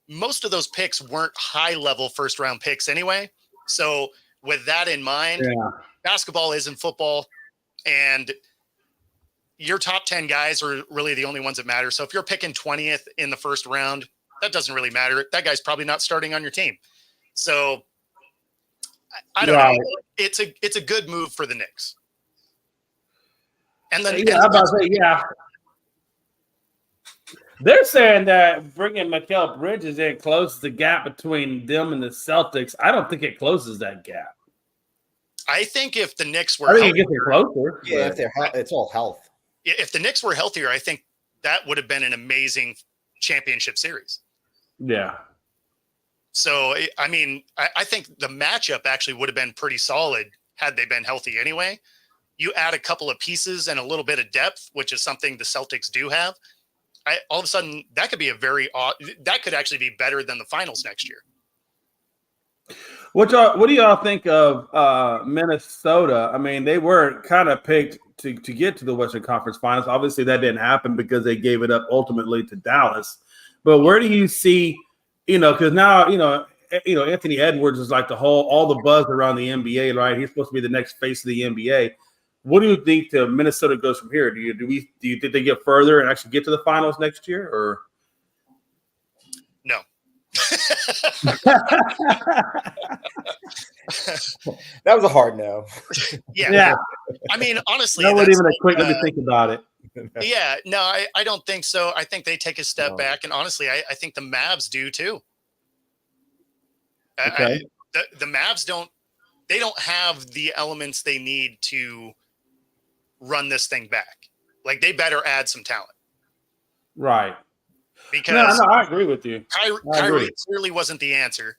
most of those picks weren't high-level first-round picks anyway. So with that in mind, basketball isn't football, and your top 10 guys are really the only ones that matter. So if you're picking 20th in the first round, that doesn't really matter. That guy's probably not starting on your team. So I don't know. It's a good move for the Knicks. And then they're saying that bringing Mikal Bridges in closes the gap between them and the Celtics. I don't think it closes that gap. I think if the Knicks were it gets closer. Yeah, if it's all health. If the Knicks were healthier, I think that would have been an amazing championship series. Yeah. So, I mean, I think the matchup actually would have been pretty solid had they been healthy anyway. You add a couple of pieces and a little bit of depth, which is something the Celtics do have. All of a sudden, that could be that could actually be better than the finals next year. What do y'all think of Minnesota? I mean, they were kind of picked to get to the Western Conference Finals. Obviously, that didn't happen because they gave it up ultimately to Dallas. But where do you see, because now, Anthony Edwards is like all the buzz around the NBA, right? He's supposed to be the next face of the NBA. What do you think Minnesota goes from here? Do you think they get further and actually get to the finals next year, or no? That was a hard no. Yeah. I mean, honestly, that wasn't even a quick. Let me think about it. Yeah, no, I don't think so. I think they take a step back, and honestly, I think the Mavs do too. Okay. The Mavs don't have the elements they need to run this thing back. Like, they better add some talent. Right. Because no, I agree with you. Kyrie clearly wasn't the answer.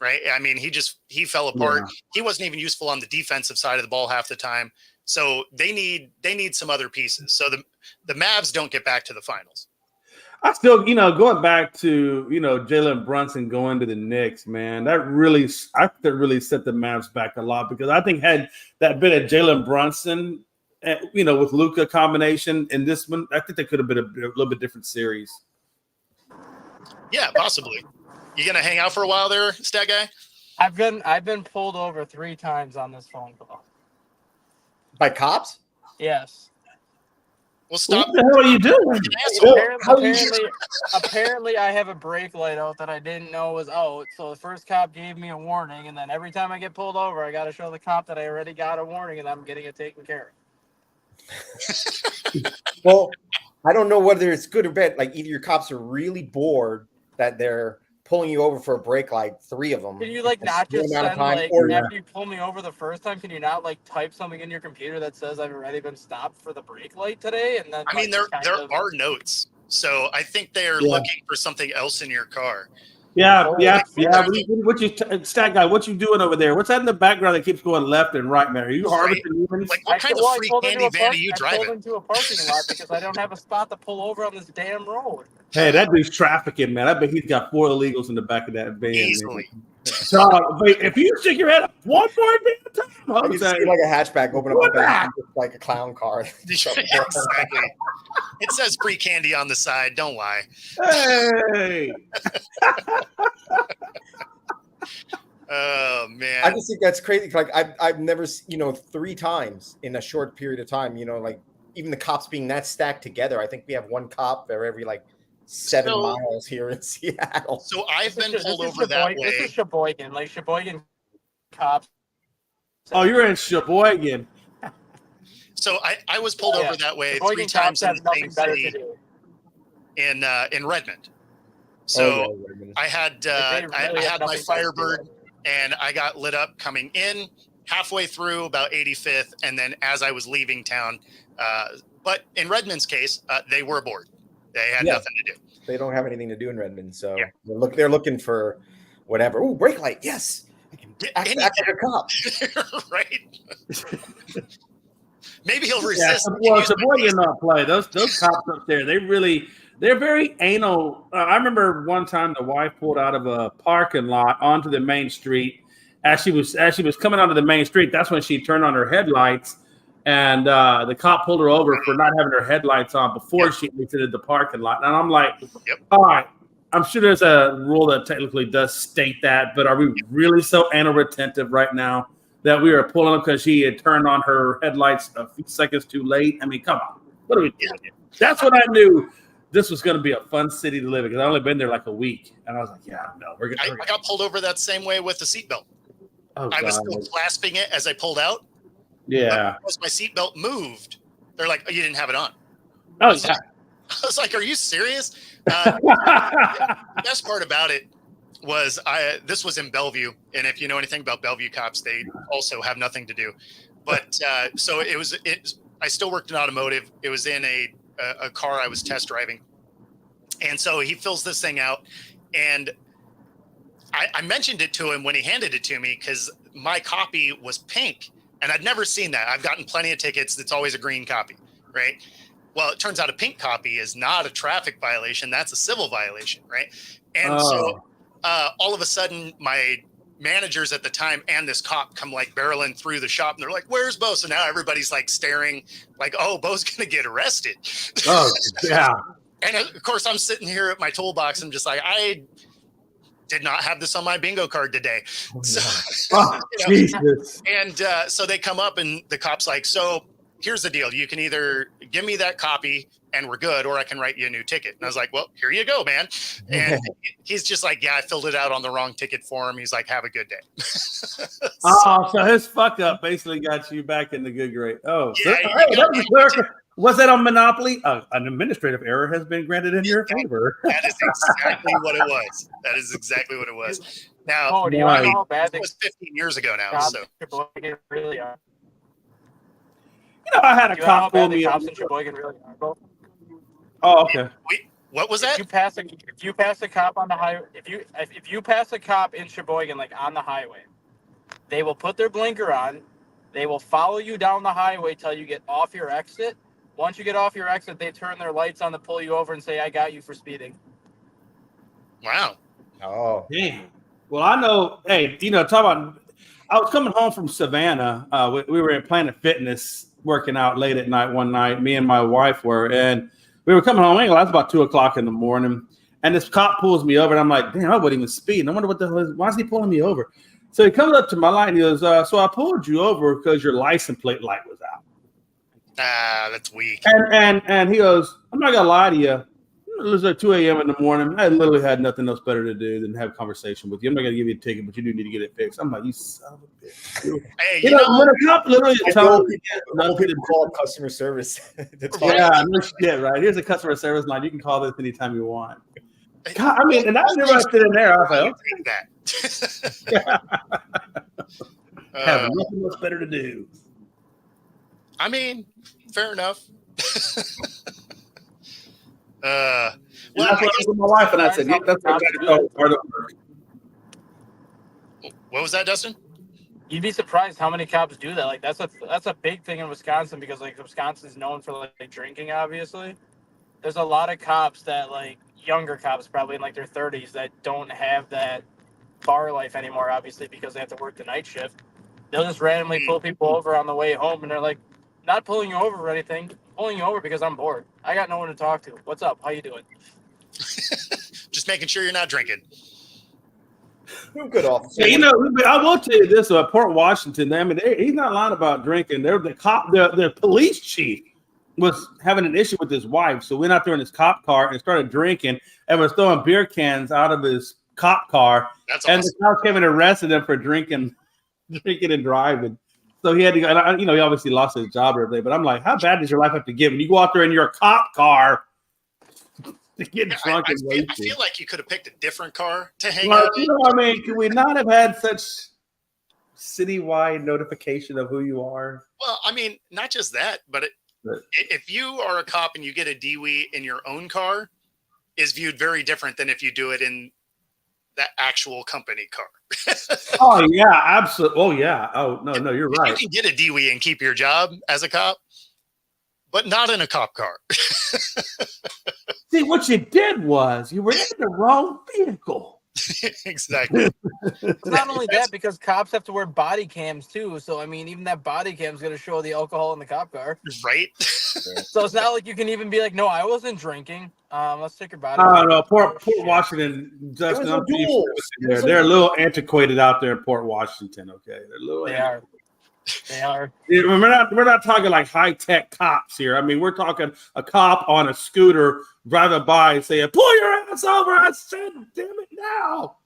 right? I mean, he fell apart. He wasn't even useful on the defensive side of the ball half the time. So they need some other pieces. So the Mavs don't get back to the finals. I still, going back to, Jalen Brunson going to the Knicks, man, I think that really set the Mavs back a lot, because I think had that been a Jalen Brunson, with Luka combination in this one, I think that could have been a little bit different series. Yeah, possibly. You gonna hang out for a while there, Stat Guy? I've been pulled over 3 times on this phone call. By cops? Yes. Well, stop. What the hell are you doing? Apparently, I have a brake light out that I didn't know was out. So the first cop gave me a warning, and then every time I get pulled over, I got to show the cop that I already got a warning and I'm getting it taken care of. Well, I don't know whether it's good or bad. Like, either your cops are really bored that they're pulling you over for a brake light, 3 of them. Can you not just send after you pull me over the first time? Can you not type something in your computer that says I've already been stopped for the brake light today? And then I mean, there are notes, so I think they are looking for something else in your car. Yeah. Stat Guy, what you doing over there? What's that in the background that keeps going left and right, man? Are you harvesting humans? Like, what kind of free candy van are you driving? I pulled into a parking lot because I don't have a spot to pull over on this damn road. Hey, that dude's trafficking, man. I bet he's got 4 illegals in the back of that van. Easily. So, if you stick your head up one more damn time, you see like a hatchback open up like a clown car. Exactly. It says free candy on the side. Don't lie. Hey. Oh man. I just think that's crazy. Like I've never, 3 times in a short period of time, like even the cops being that stacked together. I think we have 1 cop for every 7 miles here in Seattle. So I've been pulled over that way. This is Sheboygan, Sheboygan cops. Oh, you're in Sheboygan. So I was pulled over that way Sheboygan 3 times in the same city in Redmond. So I had I had my Firebird, and I got lit up coming in halfway through about 85th, and then as I was leaving town. But in Redmond's case, they were bored. They had nothing to do. They don't have anything to do in Redmond, so they're looking for whatever. Oh, brake light, yes. I can act like a cop. Right? Maybe he'll resist. Sheboygan not play. Those cops up there, they're very anal. I remember one time the wife pulled out of a parking lot onto the main street. As she was coming onto the main street, that's when she turned on her headlights. And the cop pulled her over for not having her headlights on before she exited the parking lot. And I'm like, all right, I'm sure there's a rule that technically does state that, but are we really so anal retentive right now that we are pulling up because she had turned on her headlights a few seconds too late? I mean, come on. What are we doing here? That's when I knew this was going to be a fun city to live in, because I've only been there a week. And I was like, we're good. I got pulled over that same way with the seatbelt. Oh, I was still clasping it as I pulled out. Yeah. Because my seatbelt moved, they're like, "Oh, you didn't have it on." Oh, I was like, "Are you serious?" The best part about it was this was in Bellevue, and if you know anything about Bellevue cops, they also have nothing to do. But so I still worked in automotive. It was in a car I was test driving, and so he fills this thing out, and I mentioned it to him when he handed it to me because my copy was pink. And I'd never seen that. I've gotten plenty of tickets. It's always a green copy, right? Well, it turns out a pink copy is not a traffic violation. That's a civil violation, right? And so all of a sudden, my managers at the time and this cop come barreling through the shop. And they're like, "Where's Bo?" So now everybody's staring like, "Oh, Bo's going to get arrested." Oh, yeah. And of course, I'm sitting here at my toolbox. I'm just like, I did not have this on my bingo card today. So, Jesus. And so they come up and the cop's like, "So here's the deal. You can either give me that copy and we're good, or I can write you a new ticket." And I was like, "Well, here you go, man." And he's just like, "Yeah, I filled it out on the wrong ticket form." He's like, "Have a good day." So his fuck up basically got you back in the good grade. Oh, Yeah, was that on Monopoly? An administrative error has been granted in your favor. That is exactly what it was. That is exactly what it was. Now, do you know how bad it was 15 years ago now. So really are? I had a cop pull me cops in Sheboygan really are. Oh, okay. What was that? If you pass a cop on the highway, if you pass a cop in Sheboygan, like on the highway, they will put their blinker on. They will follow you down the highway till you get off your exit. Once you get off your exit, they turn their lights on to pull you over and say, "I got you for speeding." Wow. Oh, Damn. Well, I know. Hey, talk about. I was coming home from Savannah. We were in Planet Fitness working out late at night one night. Me and my wife were, and we were coming home. It's about 2:00 in the morning, and this cop pulls me over, and I'm like, "Damn, I wasn't even speeding. I wonder what the hell is. Why is he pulling me over?" So he comes up to my light and he goes, "So I pulled you over because your license plate light was out." That's weak. And he goes, "I'm not gonna lie to you. It was like 2 a.m. in the morning. I literally had nothing else better to do than have a conversation with you. I'm not gonna give you a ticket, but you do need to get it fixed." I'm like, "You son of a bitch." Hey, When a cop literally tells you, people call customer service. yeah, no shit, right? Here's a customer service line. You can call this anytime you want. God, I mean, and I never sit in there. I was like, take that. have nothing else better to do. I mean, fair enough. Well, that's what I told my wife, and I said, "That's what I call part of work." What was that, Dustin? You'd be surprised how many cops do that. Like that's a big thing in Wisconsin because like Wisconsin's known for like drinking. Obviously, there's a lot of cops that like younger cops, probably in like their 30s, that don't have that bar life anymore. Obviously, because they have to work the night shift. They'll just randomly pull people over on the way home, and they're like, "Not pulling you over or anything. Pulling you over because I'm bored. I got no one to talk to. What's up? How you doing?" Just making sure you're not drinking. You're good officer. Yeah, I will tell you this about Port Washington. I mean, he's not lying about drinking. The police chief was having an issue with his wife, so went out there in his cop car and started drinking and was throwing beer cans out of his cop car. That's and awesome. the cops came and arrested him for drinking and driving. So he had to go. He obviously lost his job every day. But I'm like, how bad does your life have to get when you go out there in your cop car to get drunk and wasted? I feel like you could have picked a different car to hang Well, out in. I mean, could we not have had such citywide notification of who you are? Well, I mean, not just that, but if you are a cop and you get a DWI in your own car, is viewed very different than if you do it in that actual company car. Oh yeah, absolutely. Oh yeah. Oh no, you're right. You can get a DWI and keep your job as a cop, but not in a cop car. See, what you did was you were in the wrong vehicle. Exactly. It's not only that, because cops have to wear body cams too. So I mean, even that body cam is going to show the alcohol in the cop car, right? So it's not like you can even be like, "No, I wasn't drinking." Let's take your body. I don't know. Port Washington, Justin, they're a little antiquated out there in Port Washington. Okay, they're a little. They are. They are. We're not talking like high tech cops here. I mean, we're talking a cop on a scooter driving by and saying, "Pull your ass over!" I said, "Damn it now."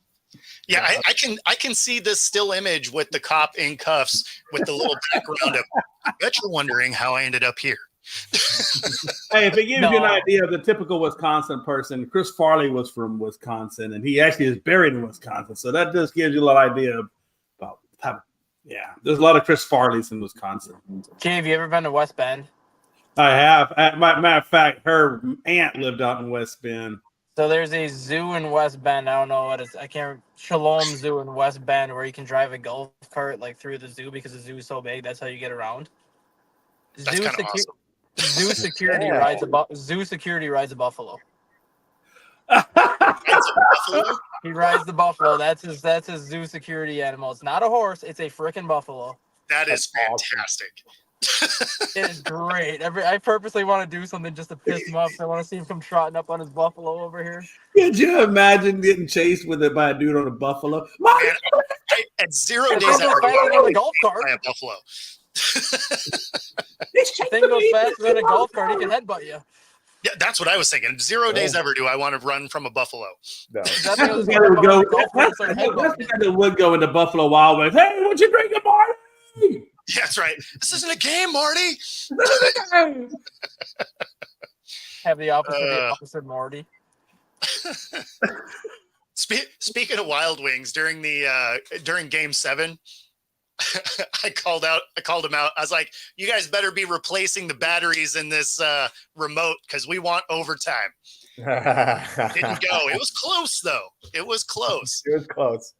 Yeah, I can see this still image with the cop in cuffs with the little background of, "I bet you're wondering how I ended up here." Hey, if it gives you an idea of the typical Wisconsin person, Chris Farley was from Wisconsin, and he actually is buried in Wisconsin. So that just gives you a little idea about how. Yeah, there's a lot of Chris Farleys in Wisconsin. Jay, have you ever been to West Bend? I have. Matter of fact, her aunt lived out in West Bend. So there's a zoo in West Bend. I don't know what it's. I can't. Shalom Zoo in West Bend, where you can drive a golf cart like through the zoo because the zoo is so big. That's how you get around. That's kind of awesome. Zoo security rides a buffalo. He rides the buffalo. That's his zoo security animal. It's not a horse. It's a freaking buffalo. That is fantastic. It is great. I purposely want to do something just to piss him off. So I want to see him come trotting up on his buffalo over here. Could you imagine getting chased with it by a dude on a buffalo? At 0 days after on a golf cart, by a buffalo. The thing goes faster than a golf cart. He can headbutt you. Yeah, that's what I was thinking. 0 days ever do I want to run from a buffalo. No. That's the guy that would go into Buffalo Wild West. Hey, what you drinking, Marty? Yeah, that's right. This isn't a game, Marty. Have the officer Marty. Speaking of Wild Wings, during Game 7, I called him out. I was like, "You guys better be replacing the batteries in this remote because we want overtime." Didn't go. It was close though. It was close. It was close.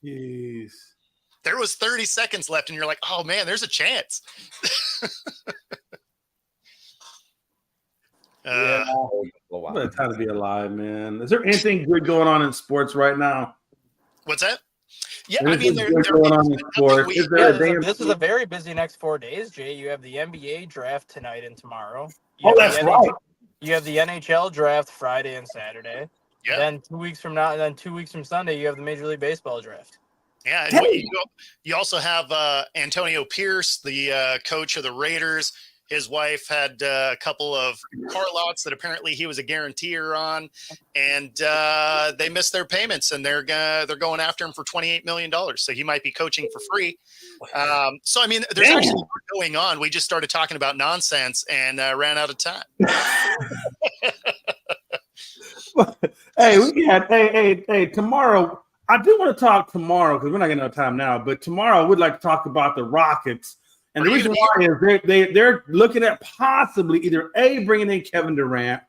Jeez. There was 30 seconds left, and you're like, "Oh man, there's a chance." Yeah. What a time to be alive, man. Is there anything good going on in sports right now? What's that? Yeah, I Anything mean, good going on in sports? Is there This is a very busy next 4 days, Jay. You have the NBA draft tonight and tomorrow. That's right. You have the NHL draft Friday and Saturday. Yeah. Then 2 weeks from now, and then 2 weeks from Sunday, you have the Major League Baseball draft. Yeah, and you also have Antonio Pierce, the coach of the Raiders. His wife had a couple of car lots that apparently he was a guaranteer on, and they missed their payments, and they're going after him for $28 million. So he might be coaching for free. So I mean, there's actually more going on. We just started talking about nonsense and ran out of time. Hey, tomorrow. I do want to talk tomorrow because we're not getting enough time now. But tomorrow, I would like to talk about the Rockets. And the reason why is they're looking at possibly either A, bringing in Kevin Durant,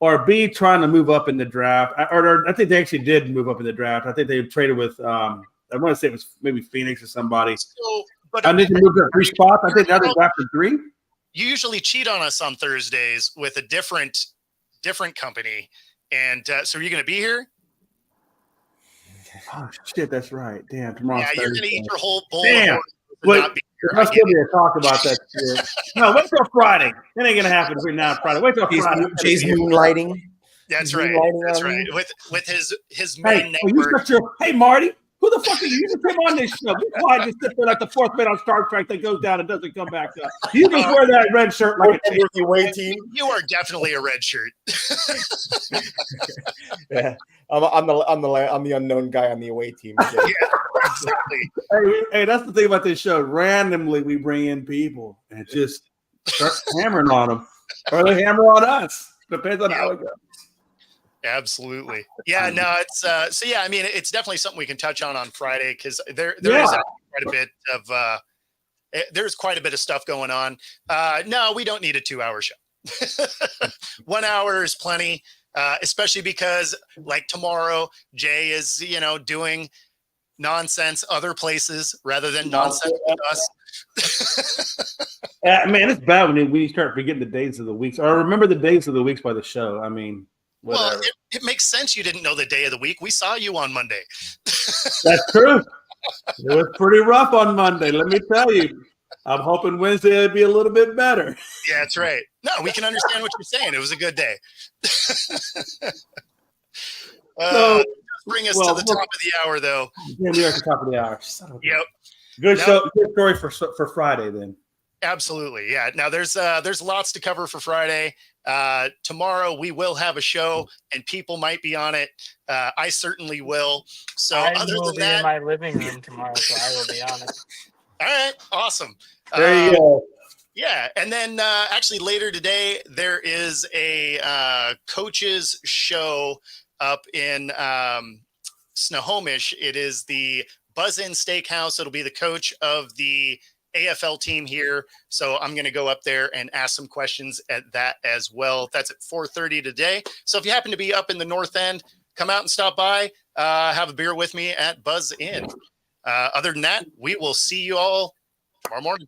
or B, trying to move up in the draft. Or I think they actually did move up in the draft. I think they traded with, I want to say it was maybe Phoenix or somebody. I think they moved up 3 spots. I think now they drafted 3. You usually cheat on us on Thursdays with a different company. And so are you going to be here? Oh, shit, that's right. Damn, tomorrow. Yeah, you're going to eat your whole bowl. Damn. Wait, let's give me a talk about that shit. No, wait till Friday. It ain't gonna happen between now and Friday. Wait till Friday. Jay's moonlighting. That's right. That's right. With his main hey, Marty, who the fuck are you? You just came on this show. Be quiet, just sit there like the fourth man on Star Trek that goes down and doesn't come back up. You just wear that red shirt like a the away team. You are definitely a red shirt. Yeah, I'm the unknown guy on the away team. Yeah, exactly. Hey, that's the thing about this show. Randomly, we bring in people and just start hammering on them, or they hammer on us. Depends on how it goes. Absolutely. Yeah, no, it's so yeah, I mean, it's definitely something we can touch on Friday because there is quite a bit of there's quite a bit of stuff going on. No, we don't need a 2-hour show. 1 hour is plenty, especially because like tomorrow, Jay is, doing nonsense other places rather than nonsense with us. Man, it's bad when you start forgetting the days of the weeks, or remember the days of the weeks by the show. I mean, whatever. Well, it makes sense you didn't know the day of the week. We saw you on Monday. That's true. It was pretty rough on Monday, let me tell you. I'm hoping Wednesday will be a little bit better. Yeah, that's right. No, we can understand what you're saying. It was a good day. Bring us to the top of the hour, though. Yeah, we are at the top of the hour. Yep. Good show. Good story for Friday, then. Absolutely, yeah. Now there's lots to cover for Friday. Tomorrow we will have a show, and people might be on it. I certainly will. So I other will than be that, in my living room tomorrow, so I will be on it. All right, awesome. There you go. Yeah, and then actually later today there is a coaches show up in Snohomish. It is the Buzz Inn Steakhouse. It'll be the coach of the AFL team here. So I'm going to go up there and ask some questions at that as well. That's at 4:30 today. So if you happen to be up in the North End, come out and stop by, have a beer with me at Buzz Inn. Other than that, we will see you all tomorrow morning.